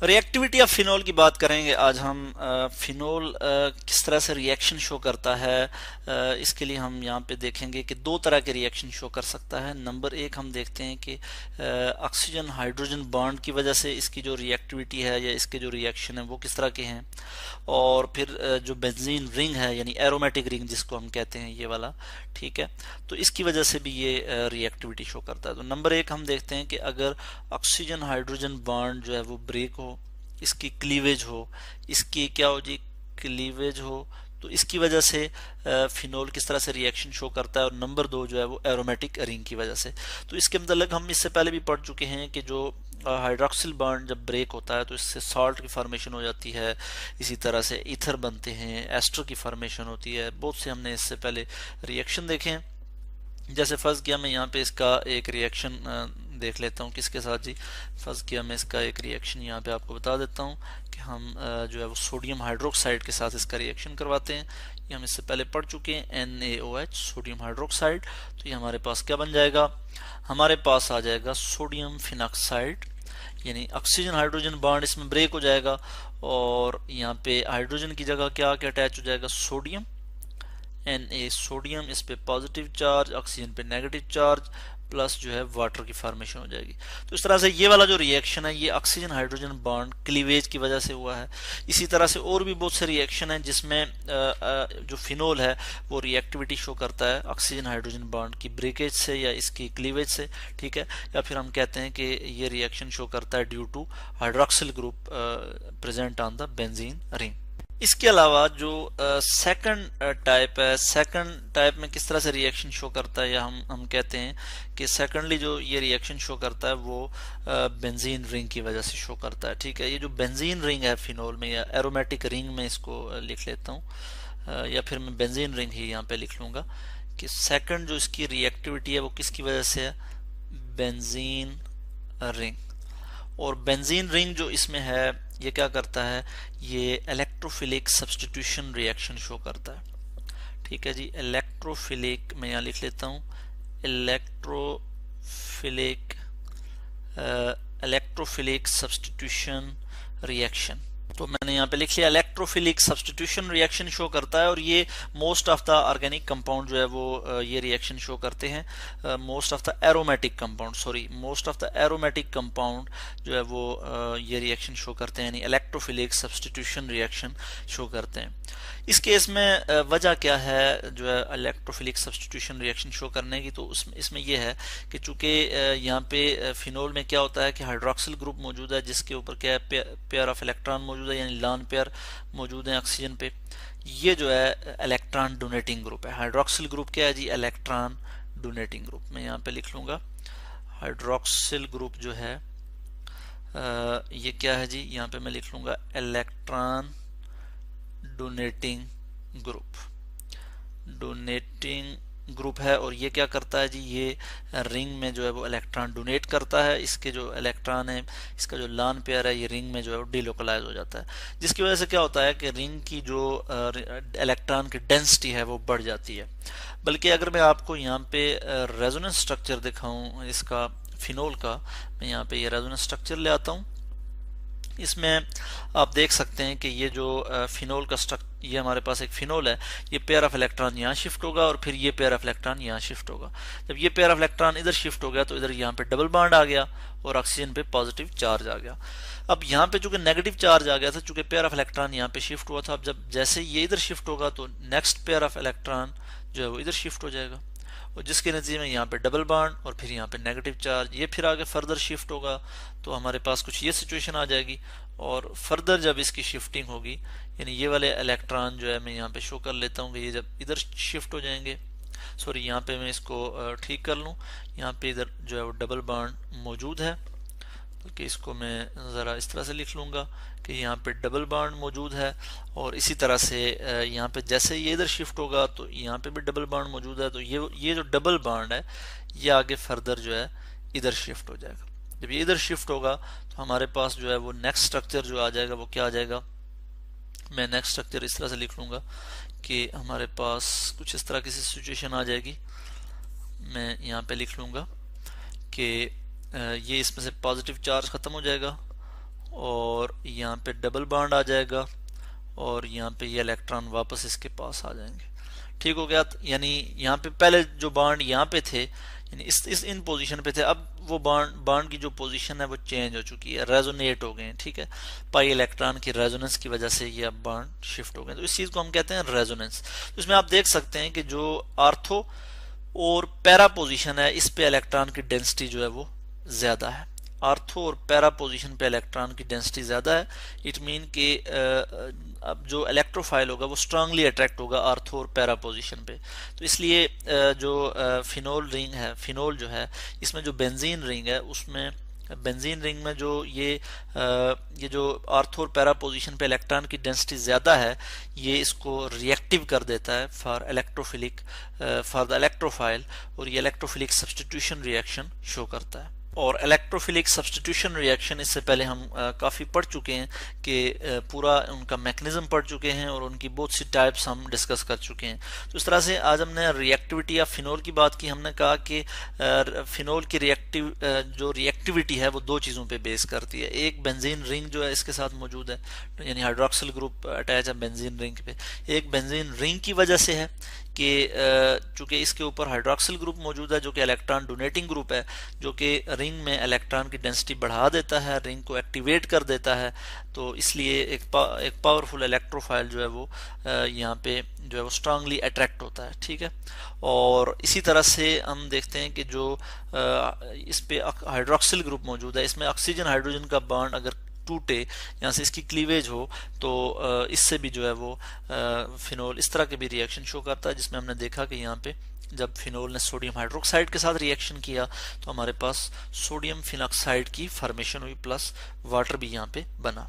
Reactivity of phenol की बात करेंगे आज हम। फिनोल किस तरह से रिएक्शन शो करता है, इसके लिए हम यहाँ पे देखेंगे कि दो तरह के रिएक्शन शो कर सकता है। नंबर एक, हम देखते हैं कि ऑक्सीजन हाइड्रोजन बॉन्ड की वजह से इसकी जो रिएक्टिविटी है या इसके जो रिएक्शन है वो किस तरह के हैं। और फिर जो बेंजीन रिंग है यानी एरोमेटिक रिंग जिसको हम कहते हैं, ये वाला, ठीक है, तो इसकी वजह से भी ये रिएक्टिविटी शो करता है। तो नंबर एक हम देखते हैं कि अगर ऑक्सीजन हाइड्रोजन बॉन्ड जो है वो ब्रेक हो, इसकी क्लीवेज हो, इसकी क्या हो जी, क्लीवेज हो, तो इसकी वजह से फिनोल किस तरह से रिएक्शन शो करता है। और नंबर दो जो है वो एरोमेटिक रिंग की वजह से। तो इसके मतलब हम इससे पहले भी पढ़ चुके हैं कि जो हाइड्रोक्सिल बॉन्ड जब ब्रेक होता है तो इससे सॉल्ट की फॉर्मेशन हो जाती है, इसी तरह से ईथर बनते हैं, एस्टर की फॉर्मेशन होती है। बहुत से हमने इससे पहले रिएक्शन देखे हैं। जैसे फर्स्ट किया मैं यहाँ पे इसका एक रिएक्शन देख लेता हूँ किसके साथ जी। फर्स्ट किया मैं इसका एक रिएक्शन यहाँ पे आपको बता देता हूँ कि हम जो है वो सोडियम हाइड्रोक्साइड के साथ इसका रिएक्शन करवाते हैं। ये हम इससे पहले पढ़ चुके हैं, NaOH सोडियम हाइड्रोक्साइड। तो ये हमारे पास क्या बन जाएगा, हमारे पास आ जाएगा सोडियम फिनॉक्साइड, यानी ऑक्सीजन हाइड्रोजन बॉन्ड इसमें ब्रेक हो जाएगा और यहाँ पे हाइड्रोजन की जगह क्या क्या अटैच हो जाएगा, सोडियम, Na सोडियम, इस पे पॉजिटिव चार्ज, ऑक्सीजन पे नेगेटिव चार्ज, प्लस जो है वाटर की फॉर्मेशन हो जाएगी। तो इस तरह से ये वाला जो रिएक्शन है ये ऑक्सीजन हाइड्रोजन बॉन्ड क्लीवेज की वजह से हुआ है। इसी तरह से और भी बहुत से रिएक्शन हैं जिसमें जो फिनोल है वो रिएक्टिविटी शो करता है ऑक्सीजन हाइड्रोजन बॉन्ड की ब्रेकेज से या इसकी क्लीवेज से, ठीक है। या फिर हम कहते हैं कि ये रिएक्शन शो करता है due to hydroxyl group present on the benzene ring. इसके अलावा जो सेकंड टाइप है, सेकंड टाइप में किस तरह से रिएक्शन शो करता है, या हम कहते हैं कि सेकंडली जो ये रिएक्शन शो करता है वो बेंजीन रिंग की वजह से शो करता है, ठीक है। ये जो बेंजीन रिंग है फिनोल में, या एरोमेटिक रिंग में इसको लिख लेता हूँ, या फिर मैं बेंजीन रिंग ही यहाँ पे लिख लूंगा कि सेकंड जो इसकी रिएक्टिविटी है वो किसकी वजह से है, बेंजीन रिंग। और बेंजीन रिंग जो इसमें है ये क्या करता है, ये इलेक्ट्रोफिलिक सब्स्टिट्यूशन रिएक्शन शो करता है, ठीक है जी। इलेक्ट्रोफिलिक मैं यहाँ लिख लेता हूँ, इलेक्ट्रोफिलिक इलेक्ट्रोफिलिक सब्स्टिट्यूशन रिएक्शन। तो मैंने यहाँ पे लिख लिया इलेक्ट्रोफिलिक सब्स्टिट्यूशन रिएक्शन शो करता है। और ये most of the organic compound जो है वो ये रिएक्शन शो करते हैं। Most of the aromatic compound, sorry, most of the aromatic compound जो है वो ये रिएक्शन शो करते हैं, यानी इलेक्ट्रोफिलिक सब्स्टिट्यूशन रिएक्शन शो करते हैं। इस केस में वजह क्या है जो है इलेक्ट्रोफिलिक सब्स्टिट्यूशन रिएक्शन शो करने की, तो इसमें यह है कि चूंकि यहाँ पे फिनोल में क्या होता है कि हाइड्रोक्सिल ग्रुप मौजूद है जिसके ऊपर क्या है, पेयर ऑफ इलेक्ट्रॉन मौजूद है, यानी लॉन पेयर मौजूद है ऑक्सीजन पे। ये जो है इलेक्ट्रॉन डोनेटिंग ग्रुप है। हाइड्रोक्सिल ग्रुप क्या है जी, इलेक्ट्रॉन डोनेटिंग ग्रुप। मैं यहाँ पे लिख लूंगा हाइड्रोक्सिल ग्रुप जो है ये क्या है जी, यहाँ पे मैं लिख लूंगा electron donating group, donating group है। और ये क्या करता है जी, ये रिंग में जो है वो इलेक्ट्रॉन डोनेट करता है। इसके जो इलेक्ट्रॉन है, इसका जो लॉन पेयर है, ये रिंग में जो है वो डिलोकलाइज हो जाता है, जिसकी वजह से क्या होता है कि रिंग की जो इलेक्ट्रॉन की डेंसिटी है वो बढ़ जाती है। बल्कि अगर मैं आपको यहाँ पे रेजोनेंस स्ट्रक्चर दिखाऊं इसका फिनोल का, मैं यहाँ पे ये रेजोनेंस स्ट्रक्चर ले आता हूँ। इसमें आप देख सकते हैं कि ये जो फिनोल का स्ट्रक्चर, ये हमारे पास एक फिनोल है, ये पेयर ऑफ इलेक्ट्रॉन यहाँ शिफ्ट होगा और फिर ये पेयर ऑफ इलेक्ट्रॉन यहाँ शिफ्ट होगा। जब ये पेयर ऑफ इलेक्ट्रॉन इधर शिफ्ट हो गया तो इधर यहाँ पे डबल बॉन्ड आ गया और ऑक्सीजन पे पॉजिटिव चार्ज आ गया। अब यहाँ पे चूंकि नेगेटिव चार्ज आ गया था, चूंकि पेयर ऑफ इलेक्ट्रॉन यहाँ पे शिफ्ट हुआ था, अब जब जैसे ये इधर शिफ्ट होगा तो नेक्स्ट पेयर ऑफ इलेक्ट्रॉन जो है वो इधर शिफ्ट हो जाएगा, और जिसके नतीजे में यहाँ पे डबल बॉन्ड और फिर यहाँ पे नेगेटिव चार्ज, ये फिर आगे फर्दर शिफ्ट होगा तो हमारे पास कुछ ये सिचुएशन आ जाएगी। और फर्दर जब इसकी शिफ्टिंग होगी, यानी ये वाले इलेक्ट्रॉन जो है मैं यहाँ पे शो कर लेता हूँ कि ये जब इधर शिफ्ट हो जाएंगे, सॉरी यहाँ पे मैं इसको ठीक कर लूँ, यहाँ पे इधर जो है वो डबल बॉन्ड मौजूद है, बल्कि इसको मैं ज़रा इस तरह से लिख लूँगा कि यहाँ पे डबल बॉन्ड मौजूद है। और इसी तरह से यहाँ पे जैसे ये इधर शिफ्ट होगा तो यहाँ पे भी डबल बॉन्ड मौजूद है, तो ये जो डबल बॉन्ड है ये आगे फर्दर जो है इधर शिफ्ट हो जाएगा। जब ये इधर शिफ्ट होगा तो हमारे पास जो है वो नेक्स्ट स्ट्रक्चर जो आ जाएगा वो क्या आ जाएगा, मैं नेक्स्ट स्ट्रक्चर इस तरह से लिख लूँगा कि हमारे पास कुछ इस तरह की सिचुएशन आ जाएगी। मैं यहाँ पे लिख लूँगा कि ये इसमें से पॉजिटिव चार्ज खत्म हो जाएगा और यहाँ पे डबल बॉन्ड आ जाएगा और यहाँ पे ये इलेक्ट्रॉन वापस इसके पास आ जाएंगे। ठीक हो गया। यानी यहाँ पे पहले जो बॉन्ड यहाँ पे थे, यानी इस इन पोजीशन पे थे, अब वो बॉन्ड की जो पोजीशन है वो चेंज हो चुकी है, रेजोनेट हो गए हैं। ठीक है, पाई इलेक्ट्रॉन की रेजोनेंस की वजह से ये अब बॉन्ड शिफ्ट हो गए, तो इस चीज को हम कहते हैं रेजोनेंस। तो इसमें आप देख सकते हैं कि जो आर्थो और पैरा पोजीशन है, इस पे इलेक्ट्रॉन की डेंसिटी जो है वो ज्यादा है। आर्थो और पैरा पोजीशन पे इलेक्ट्रॉन की डेंसिटी ज्यादा है। इट मीन कि अब जो इलेक्ट्रोफाइल होगा वो स्ट्रांगली अट्रैक्ट होगा आर्थो और पैरा पोजीशन पे। तो इसलिए जो फिनोल रिंग है, फिनोल जो है, इसमें जो बेंजीन रिंग है, उसमें बेंजीन रिंग में जो ये जो आर्थो और पैरा पोजीशन पे इलेक्ट्रॉन की डेंसिटी ज्यादा है, ये इसको रिएक्टिव कर देता है for electrophilic, for the electrophile, और ये इलेक्ट्रोफिलिक सब्स्टिट्यूशन रिएक्शन शो करता है। और इलेक्ट्रोफिलिक सब्स्टिट्यूशन रिएक्शन इससे पहले हम काफ़ी पढ़ चुके हैं कि पूरा उनका मैकेनिज्म पढ़ चुके हैं और उनकी बहुत सी टाइप्स हम डिस्कस कर चुके हैं। तो इस तरह से आज हमने रिएक्टिविटी या फिनोल की बात की। हमने कहा कि फिनोल की जो रिएक्टिविटी है वो दो चीज़ों पे बेस करती है। एक बेंजीन रिंग जो है इसके साथ मौजूद है, यानी हाइड्रोक्सिल ग्रुप अटैच है बेंजीन रिंग पे। एक बेंजीन रिंग की वजह से है कि चूंकि इसके ऊपर हाइड्रोक्सिल ग्रुप मौजूद है जो कि इलेक्ट्रॉन डोनेटिंग ग्रुप है, जो कि रिंग में इलेक्ट्रॉन की डेंसिटी बढ़ा देता है, रिंग को एक्टिवेट कर देता है। तो इसलिए एक पावरफुल इलेक्ट्रोफाइल जो है वो यहाँ पे जो है वो स्ट्रांगली अट्रैक्ट होता है। ठीक है, और इसी तरह से हम देखते हैं कि जो इस पे हाइड्रोक्सिल ग्रुप मौजूद है, इसमें ऑक्सीजन हाइड्रोजन का बॉन्ड अगर टूटे, यहाँ से इसकी क्लीवेज हो, तो इससे भी जो है वो फिनोल इस तरह के भी रिएक्शन शो करता है, जिसमें हमने देखा कि यहाँ पे जब फिनोल ने सोडियम हाइड्रोक्साइड के साथ रिएक्शन किया तो हमारे पास सोडियम फिनॉक्साइड की फॉर्मेशन हुई प्लस वाटर भी यहाँ पे बना।